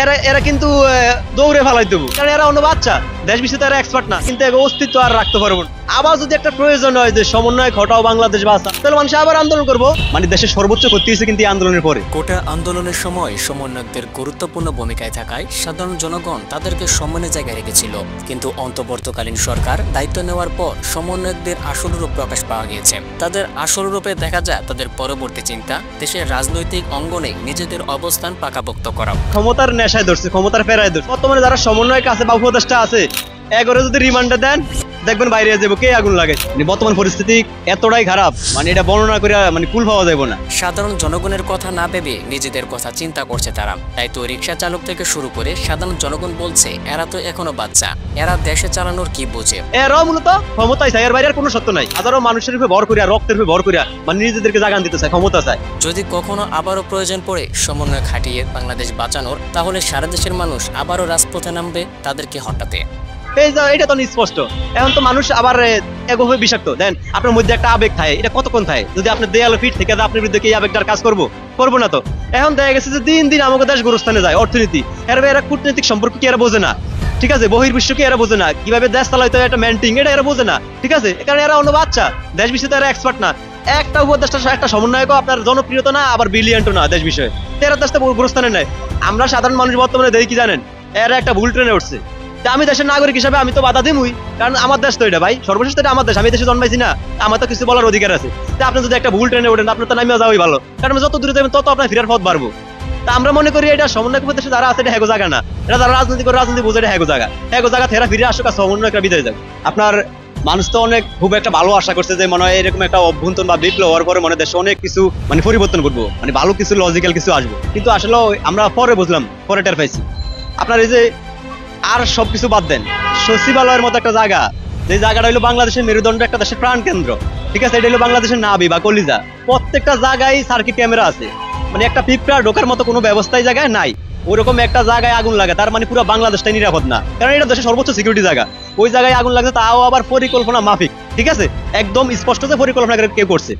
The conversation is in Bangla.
এরা এরা কিন্তু দৌড়ে ফেলাই দেবো, কারণ এরা অন্য বাচ্চা, দেশ বিষয়ে এরা এক্সপার্ট না, কিন্তু অস্তিত্ব আর রাখতে পারবো না। আবার যদি একটা প্রয়োজন হয় যে সমন্বয় ঘটাও বাংলাদেশ বাঁচা, তাহলে মানুষ আবার আন্দোলন করবো। মানে দেশের সর্বোচ্চ ক্ষতি হয়েছে কিন্তু আন্দোলনের পরে। কোটা আন্দোলনের সময় সমন্বয়কদের গুরুত্বপূর্ণ ভূমিকায় থাকায় সাধারণ জনগণ তাদেরকে সম্মানের জায়গায় রেখেছিল, কিন্তু অন্তর্বর্তীকালীন সরকার দায়িত্ব নেওয়ার পর সমন্বয়কদের আসল রূপ প্রকাশ পাওয়া গিয়েছে। তাদের আসল রূপে দেখা যায় তাদের পরবর্তী চিন্তা দেশের রাজনৈতিক অঙ্গনে নিজেদের অবস্থান পাকাপোক্ত করা। ক্ষমতার নেশায় ধরছে, ক্ষমতার ফেরায় ধরছে। বর্তমানে যারা সমন্বয়ক আছে বা উপদেষ্টা আছে, এগরে যদি রিমান্ডে দেন দেখবেন বাইরে যাবো কে আগুন লাগে। বর্তমান পরিস্থিতি এতটাই খারাপ, মানে এটা বর্ণনা করে মানে কুল পাওয়া যাবে না। সাধারণ জনগণের কথা না ভেবে নিজেদের কথা চিন্তা করছে তারা। তাই তো রিক্সা চালক থেকে শুরু করে সাধারণ জনগণ বলছে এরা তো এখনো বাচ্চা, এরা দেশে চালানোর কি বোঝে। এরাও মূলত ক্ষমতায় চায়, এর বাইরে আর কোনো সত্য নাই। হাজারো মানুষের উপরে ভর করিয়া, রক্তের উপরে ভর করিয়া মানে নিজেদেরকে জাগান দিতে চায়, ক্ষমতা চায়। যদি কখনো আবারও প্রয়োজন পড়ে সমন্বয় খাটিয়ে বাংলাদেশ বাঁচানোর, তাহলে সারা দেশের মানুষ আবারও রাজপথে নামবে তাদেরকে হটাতে। এটা তো স্পষ্ট। এখন তো মানুষ আবার এগোবে বিষাক্ত। দেন আপনার মধ্যে একটা আবেগ থাকে, এটা কতক্ষণ থাকে? যদি আপনার দেয়ালে ফিট থেকে আপনার বিরুদ্ধে কি আবেগটার কাজ করবো না তো। এখন দেখা গেছে যে দিন দিন আমাদের দেশ গোরস্থানে যায়, অর্থনীতি এরা কূটনৈতিক সম্পর্ক কি এরা বোঝে না, ঠিক আছে? বহির্বিশ্ব কি এরা বোঝে না, কিভাবে দেশ চালাইতে হয় একটা মেন্টিং, এটা এরা বোঝে না, ঠিক আছে? কারণ এরা অন্য বাচ্চা, দেশ বিষয়ে এরা এক্সপার্ট না। একটা উপদেষ্টা, একটা সমন্বয়কও আপনার জনপ্রিয়তা না, আবার ব্রিলিয়ান্টও না দেশ বিষয়ে, এরা দেশটা গোরস্থানে নেয়। আমরা সাধারণ মানুষ বর্তমানে দেখি কি জানেন, এরা একটা ভুল ট্রেনে উঠছে। আমি দেশের নাগরিক হিসাবে আমি তো বাধা দিমই, কারণ আমার দেশ তো এটা ভাই, সর্বশেষ তো এটা আমার দেশ, আমি দেশে জন্মাইছি না, আমার তো কিছু বলার অধিকার আছে। তা আপনি যদি একটা ভুল ট্রেনে ওঠেন, আপনার তো নামিয়ে যাওয়াই ভালো, কারণ যত দূরে যাবেন তত আপনার ফিরার পথ বাড়বো। তা আমরা মনে করি এটা সমন্বয় দেশে যারা আছে এটা হেগো জায়গা না, এটা যারা রাজনীতি করে রাজনীতি বোঝে এটা হেগো জায়গা থেরা ফিরে আসুক আর সমন্বয়করা বিদায় যাক। আপনার মানুষ তো অনেক খুব একটা ভালো আশা করছে যে মনে হয় এরকম একটা অভ্যন্তরীণ বা বিপ্লব হওয়ার পরে মনে দেশে অনেক কিছু মানে পরিবর্তন করবো, মানে ভালো কিছু লজিক্যাল কিছু আসবো, কিন্তু আসলে আমরা পরে বুঝলাম, পরে টের পাইছি। আপনার এই যে আর সবকিছু বাদ দেন, সচিবালয়ের মতো একটা জায়গা, যে জায়গাটা হলো বাংলাদেশের মেরুদণ্ড, একটা দেশের প্রাণ কেন্দ্র, ঠিক আছে? এটা হলো বাংলাদেশের নাভি বা কলিজা। প্রত্যেকটা জায়গায় সার্কিট ক্যামেরা আছে, মানে একটা পিঁপড়া ঢোকার মতো কোনো ব্যবস্থাই জায়গায় নাই। ওরকম একটা জায়গায় আগুন লাগে, তার মানে পুরো বাংলাদেশটাই নিরাপদ না, কারণ এটা দেশের সর্বোচ্চ সিকিউরিটি জায়গা। ওই জায়গায় আগুন লাগছে, তাও আবার পরিকল্পনা মাফিক, ঠিক আছে? একদম স্পষ্ট যে পরিকল্পনা কেউ করছে।